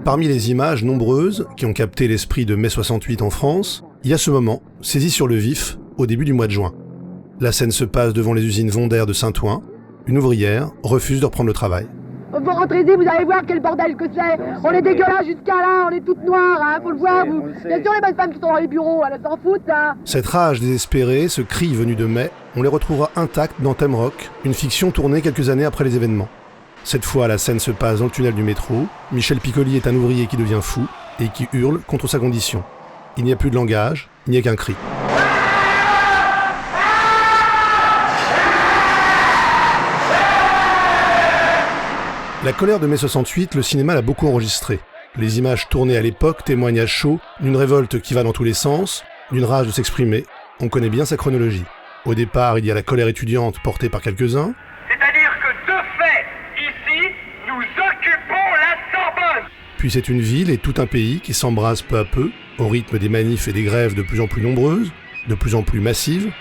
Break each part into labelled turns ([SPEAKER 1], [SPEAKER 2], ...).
[SPEAKER 1] Parmi les images nombreuses qui ont capté l'esprit de mai 68 en France, il y a ce moment, saisi sur le vif, au début du mois de juin. La scène se passe devant les usines Vondair de Saint-Ouen. Une ouvrière refuse de reprendre le travail.
[SPEAKER 2] Vous rentrez ici, vous allez voir quel bordel que c'est. On est dégueulasse jusqu'à là, on est toutes noires, hein, faut le voir, vous. Bien sûr, les bonnes femmes qui sont dans les bureaux, elles s'en foutent, hein.
[SPEAKER 1] Cette rage désespérée, ce cri venu de mai, on les retrouvera intacts dans Thème Rock, une fiction tournée quelques années après les événements. Cette fois, la scène se passe dans le tunnel du métro. Michel Piccoli est un ouvrier qui devient fou et qui hurle contre sa condition. Il n'y a plus de langage, il n'y a qu'un cri. La colère de mai 68, le cinéma l'a beaucoup enregistrée. Les images tournées à l'époque témoignent à chaud d'une révolte qui va dans tous les sens, d'une rage de s'exprimer. On connaît bien sa chronologie. Au départ, il y a la colère étudiante portée par quelques-uns.
[SPEAKER 3] C'est-à-dire que, de fait, ici, nous occupons la Sorbonne.
[SPEAKER 1] Puis c'est une ville et tout un pays qui s'embrasent peu à peu, au rythme des manifs et des grèves de plus en plus nombreuses, de plus en plus massives.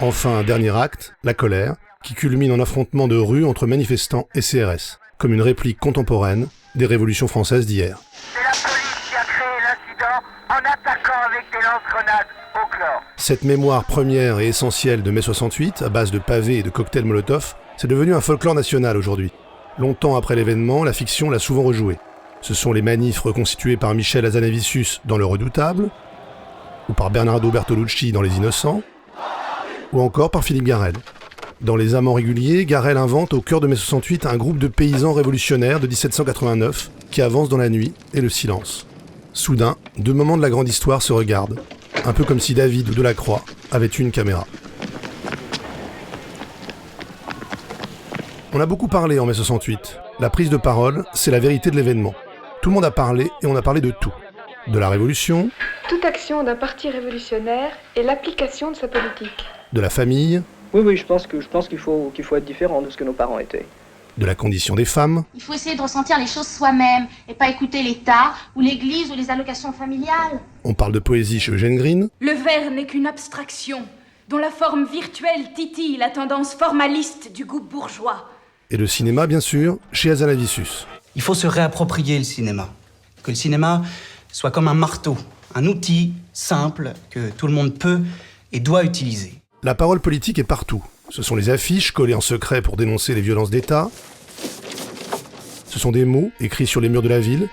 [SPEAKER 1] Enfin, un dernier acte, la colère, qui culmine en affrontement de rue entre manifestants et CRS, comme une réplique contemporaine des révolutions françaises d'hier.
[SPEAKER 3] C'est la police qui a créé l'incident en attaquant avec des lance-grenades au chlore.
[SPEAKER 1] Cette mémoire première et essentielle de mai 68, à base de pavés et de cocktails Molotov, c'est devenu un folklore national aujourd'hui. Longtemps après l'événement, la fiction l'a souvent rejoué. Ce sont les manifs reconstitués par Michel Hazanavicius dans Le Redoutable, ou par Bernardo Bertolucci dans Les Innocents, ou encore par Philippe Garrel. Dans Les Amants réguliers, Garrel invente au cœur de mai 68 un groupe de paysans révolutionnaires de 1789 qui avance dans la nuit et le silence. Soudain, deux moments de la grande histoire se regardent, un peu comme si David ou Delacroix avaient eu une caméra. On a beaucoup parlé en mai 68. La prise de parole, c'est la vérité de l'événement. Tout le monde a parlé et on a parlé de tout. De la révolution,
[SPEAKER 4] toute action d'un parti révolutionnaire est l'application de sa politique.
[SPEAKER 1] de la famille,
[SPEAKER 5] Oui, je pense qu'il faut être différent de ce que nos parents étaient.
[SPEAKER 1] de la condition des femmes,
[SPEAKER 6] Il faut essayer de ressentir les choses soi-même et pas écouter l'État ou l'Église ou les allocations familiales.
[SPEAKER 1] on parle de poésie chez Eugène Green,
[SPEAKER 7] Le vers n'est qu'une abstraction, dont la forme virtuelle titille la tendance formaliste du goût bourgeois.
[SPEAKER 1] et de cinéma bien sûr chez Hazanavicius.
[SPEAKER 8] Il faut se réapproprier le cinéma. Que le cinéma soit comme un marteau, un outil simple que tout le monde peut et doit utiliser.
[SPEAKER 1] La parole politique est partout. Ce sont les affiches collées en secret pour dénoncer les violences d'État. Ce sont des mots écrits sur les murs de la ville.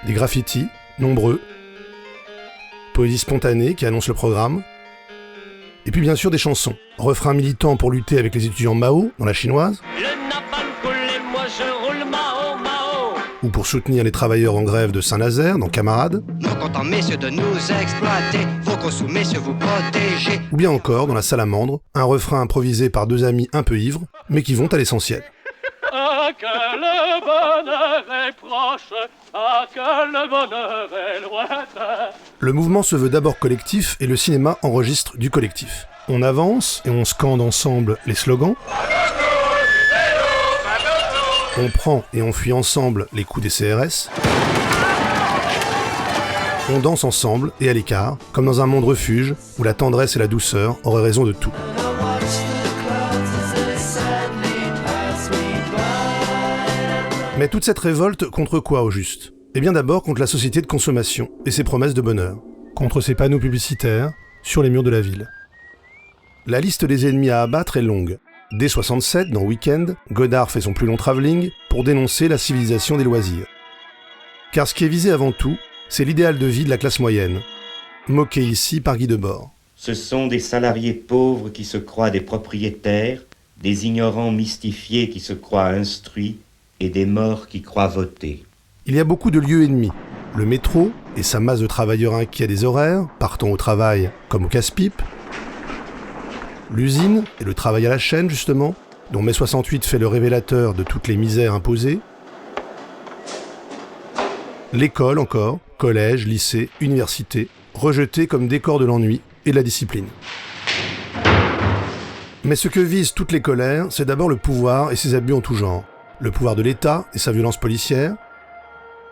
[SPEAKER 1] Des graffitis, nombreux. Poésie spontanée qui annonce le programme. Et puis bien sûr des chansons. Refrains militants pour lutter avec les étudiants Mao dans la chinoise. Ou pour soutenir les travailleurs en grève de Saint-Nazaire dans Camarades.
[SPEAKER 9] Non content, messieurs, de nous exploiter, faut qu'on sous, messieurs, vous protéger.
[SPEAKER 1] Ou bien encore dans La Salamandre, un refrain improvisé par deux amis un peu ivres, mais qui vont à l'essentiel.
[SPEAKER 10] Ah, que le bonheur est proche, ah, que le bonheur est lointain.
[SPEAKER 1] Le mouvement se veut d'abord collectif et le cinéma enregistre du collectif. On avance et on scande ensemble les slogans. On prend et on fuit ensemble les coups des CRS. On danse ensemble et à l'écart, comme dans un monde refuge où la tendresse et la douceur auraient raison de tout. Mais toute cette révolte contre quoi au juste ? Eh bien d'abord contre la société de consommation et ses promesses de bonheur. Contre ses panneaux publicitaires sur les murs de la ville. La liste des ennemis à abattre est longue. Dès 67, dans Weekend, Godard fait son plus long travelling pour dénoncer la civilisation des loisirs. Car ce qui est visé avant tout, c'est l'idéal de vie de la classe moyenne, moqué ici par Guy Debord.
[SPEAKER 11] Ce sont des salariés pauvres qui se croient des propriétaires, des ignorants mystifiés qui se croient instruits et des morts qui croient voter.
[SPEAKER 1] Il y a beaucoup de lieux ennemis. Le métro et sa masse de travailleurs inquiets des horaires, partant au travail comme au casse-pipe. L'usine et le travail à la chaîne, justement, dont mai 68 fait le révélateur de toutes les misères imposées. L'école encore, collège, lycée, université, rejetés comme décor de l'ennui et de la discipline. Mais ce que visent toutes les colères, c'est d'abord le pouvoir et ses abus en tout genre. Le pouvoir de l'État et sa violence policière,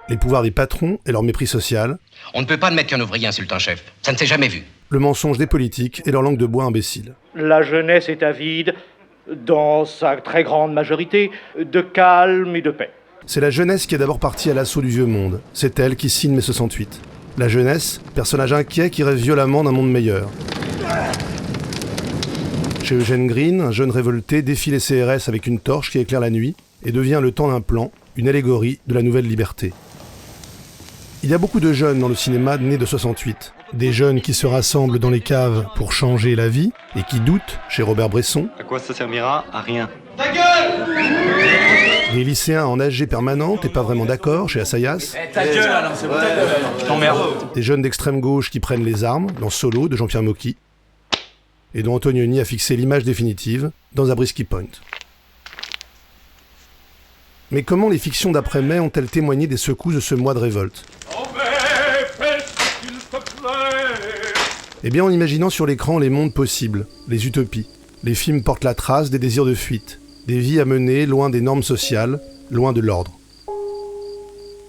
[SPEAKER 1] les pouvoirs des patrons et leur mépris social.
[SPEAKER 9] On ne peut pas admettre qu'un ouvrier insulte un chef. Ça ne s'est jamais vu.
[SPEAKER 1] Le mensonge des politiques et leur langue de bois imbécile.
[SPEAKER 5] La jeunesse est avide, dans sa très grande majorité, de calme et de paix.
[SPEAKER 1] C'est la jeunesse qui est d'abord partie à l'assaut du vieux monde. C'est elle qui signe mai 68. La jeunesse, personnage inquiet qui rêve violemment d'un monde meilleur. Chez Eugène Green, un jeune révolté défie les CRS avec une torche qui éclaire la nuit et devient le temps d'un plan, une allégorie de la nouvelle liberté. Il y a beaucoup de jeunes dans le cinéma nés de 68. Des jeunes qui se rassemblent dans les caves pour changer la vie et qui doutent, chez Robert Bresson.
[SPEAKER 12] À quoi ça servira? À rien.
[SPEAKER 10] Ta gueule!
[SPEAKER 1] Des lycéens en AG permanente et pas vraiment d'accord, chez Assayas.
[SPEAKER 10] Ta gueule, c'est bon, ta gueule.
[SPEAKER 12] Je t'emmerde.
[SPEAKER 1] Des jeunes d'extrême gauche qui prennent les armes, dans Solo de Jean-Pierre Mocky. Et dont Antonioni a fixé l'image définitive dans Zabriskie Point. Mais comment les fictions d'après-mai ont-elles témoigné des secousses de ce mois de révolte? Eh bien en imaginant sur l'écran les mondes possibles, les utopies. Les films portent la trace des désirs de fuite, des vies à mener loin des normes sociales, loin de l'ordre.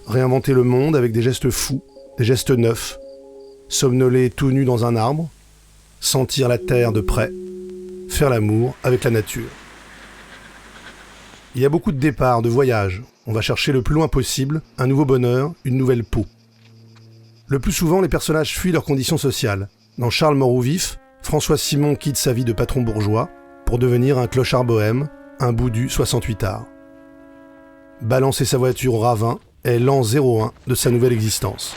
[SPEAKER 1] Réinventer le monde avec des gestes fous, des gestes neufs. Somnoler tout nu dans un arbre, sentir la terre de près, faire l'amour avec la nature. Il y a beaucoup de départs, de voyages. On va chercher le plus loin possible un nouveau bonheur, une nouvelle peau. Le plus souvent, les personnages fuient leurs conditions sociales. Dans Charles mort ou vif, François Simon quitte sa vie de patron bourgeois pour devenir un clochard bohème, un boudu 68ard. Balancer sa voiture au ravin est l'an 01 de sa nouvelle existence.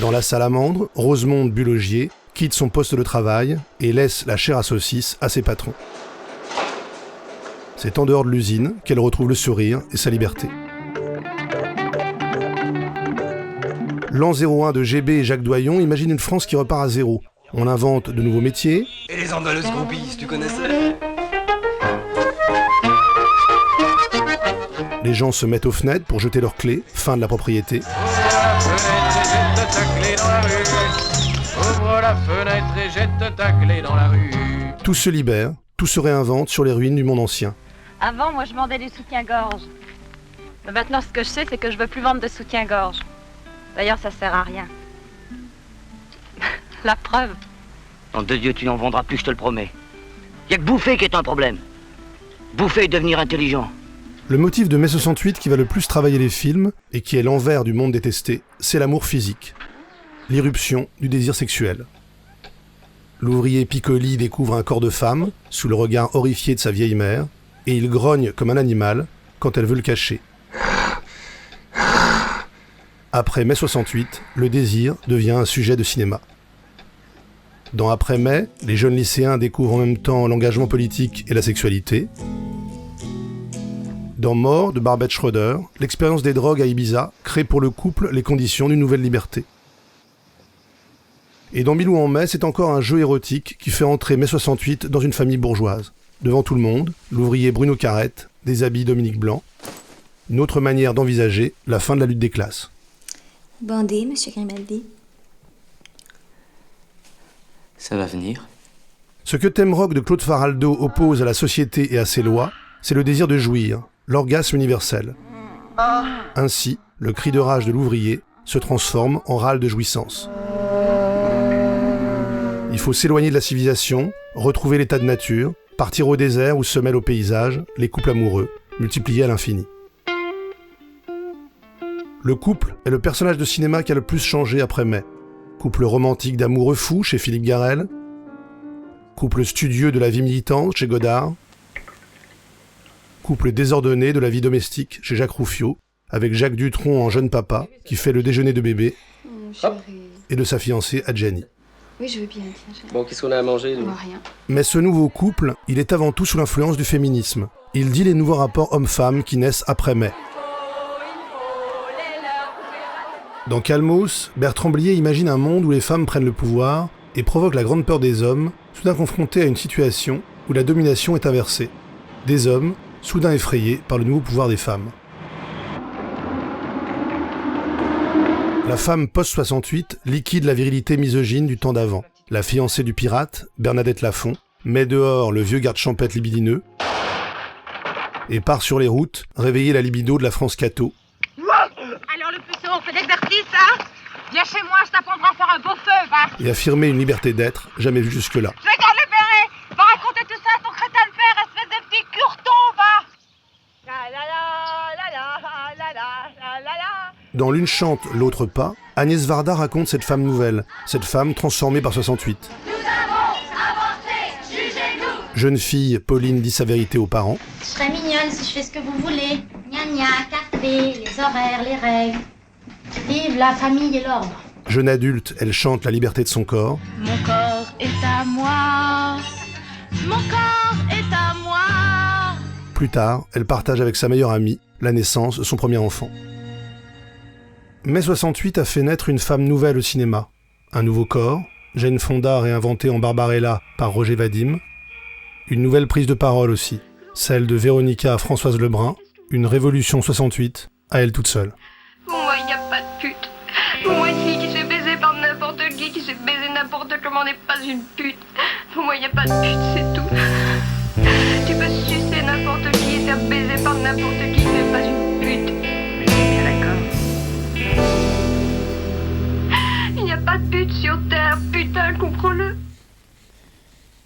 [SPEAKER 1] Dans La Salamandre, Rosemonde Bulogier quitte son poste de travail et laisse la chair à saucisse à ses patrons. C'est en dehors de l'usine qu'elle retrouve le sourire et sa liberté. L'an 01 de GB et Jacques Doyon imagine une France qui repart à zéro. On invente de nouveaux métiers.
[SPEAKER 12] Et les emballeuses groupies, tu connaissais?
[SPEAKER 1] Les gens se mettent aux fenêtres pour jeter leurs clés, fin de la propriété.
[SPEAKER 10] Ouvre la fenêtre et jette ta clé dans la rue.
[SPEAKER 1] Tout se libère, tout se réinvente sur les ruines du monde ancien.
[SPEAKER 13] Avant, moi, je vendais du soutien-gorge. Mais maintenant, ce que je sais, c'est que je veux plus vendre de soutien-gorge. D'ailleurs, ça sert à rien. La preuve.
[SPEAKER 14] Nom de Dieu, tu n'en vendras plus, je te le promets. Y a que bouffer qui est un problème. Bouffer et devenir intelligent.
[SPEAKER 1] Le motif de mai 68 qui va le plus travailler les films, et qui est l'envers du monde détesté, c'est l'amour physique. L'irruption du désir sexuel. L'ouvrier Piccoli découvre un corps de femme, sous le regard horrifié de sa vieille mère, et il grogne comme un animal quand elle veut le cacher. Après mai 68, le désir devient un sujet de cinéma. Dans Après-mai, les jeunes lycéens découvrent en même temps l'engagement politique et la sexualité. Dans Mort de Barbet Schroeder, l'expérience des drogues à Ibiza crée pour le couple les conditions d'une nouvelle liberté. Et dans Milou en mai, c'est encore un jeu érotique qui fait entrer mai 68 dans une famille bourgeoise. Devant tout le monde, l'ouvrier Bruno Carrette, des habits Dominique Blanc. Une autre manière d'envisager la fin de la lutte des classes.
[SPEAKER 15] Bandé, monsieur Grimaldi.
[SPEAKER 14] Ça va venir.
[SPEAKER 1] Ce que Thème Rock de Claude Faraldo oppose à la société et à ses lois, c'est le désir de jouir, l'orgasme universel. Ainsi, le cri de rage de l'ouvrier se transforme en râle de jouissance. Il faut s'éloigner de la civilisation, retrouver l'état de nature, partir au désert où se mêlent au paysage les couples amoureux, multipliés à l'infini. Le couple est le personnage de cinéma qui a le plus changé après mai. Couple romantique d'amoureux fous chez Philippe Garrel. Couple studieux de la vie militante chez Godard. Couple désordonné de la vie domestique chez Jacques Rouffio, avec Jacques Dutronc en jeune papa qui fait le déjeuner de bébé et de sa fiancée Adjani.
[SPEAKER 4] Oui, je veux bien.
[SPEAKER 5] Bon, qu'est-ce qu'on a à manger, nous?
[SPEAKER 4] Rien.
[SPEAKER 1] Mais ce nouveau couple, il est avant tout sous l'influence du féminisme. Il dit les nouveaux rapports hommes-femmes qui naissent après mai. Dans Calmos, Bertrand Blier imagine un monde où les femmes prennent le pouvoir et provoquent la grande peur des hommes, soudain confrontés à une situation où la domination est inversée. Des hommes, soudain effrayés par le nouveau pouvoir des femmes. La femme post-68 liquide la virilité misogyne du temps d'avant. La fiancée du pirate, Bernadette Lafont, met dehors le vieux garde champêtre libidineux et part sur les routes réveiller la libido de la France catho.
[SPEAKER 13] Alors le puceau, on fait l'exercice, hein? Viens chez moi, je t'apprendrai à faire un beau feu, va!
[SPEAKER 1] Et affirmer une liberté d'être jamais vue jusque-là.
[SPEAKER 13] Je garde le béret!
[SPEAKER 1] Dans L'une chante, l'autre pas, Agnès Varda raconte cette femme nouvelle, cette femme transformée par 68.
[SPEAKER 16] Nous avons avorté, jugez-nous.
[SPEAKER 1] Jeune fille, Pauline dit sa vérité aux parents.
[SPEAKER 6] Je serais mignonne si je fais ce que vous voulez. Gna gna, café, les horaires, les règles. Vive la famille et l'ordre.
[SPEAKER 1] Jeune adulte, elle chante la liberté de son corps.
[SPEAKER 16] Mon corps est à moi. Mon corps est à moi.
[SPEAKER 1] Plus tard, elle partage avec sa meilleure amie la naissance de son premier enfant. Mai 68 a fait naître une femme nouvelle au cinéma. Un nouveau corps, Jane Fonda réinventée en Barbarella par Roger Vadim. Une nouvelle prise de parole aussi, celle de Véronica Françoise Lebrun, une révolution 68, à elle toute seule.
[SPEAKER 17] Pour moi, il n'y a pas de pute. Pour moi, une fille qui se fait baiser par n'importe qui se fait baiser n'importe comment n'est pas une pute. Pour moi, il n'y a pas de pute, c'est tout. Tu peux sucer n'importe qui et faire baiser par n'importe qui, tu n'es pas une pute. Mais bien d'accord. Il n'y a pas de pute sur Terre, putain, comprends-le.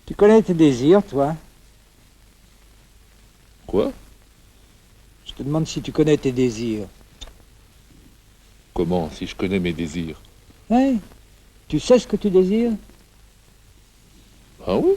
[SPEAKER 18] Tu connais tes désirs, toi?
[SPEAKER 19] Quoi?
[SPEAKER 18] Je te demande si tu connais tes désirs.
[SPEAKER 19] Comment, si je connais mes désirs?
[SPEAKER 18] Ouais. Tu sais ce que tu désires?
[SPEAKER 19] Ah oui?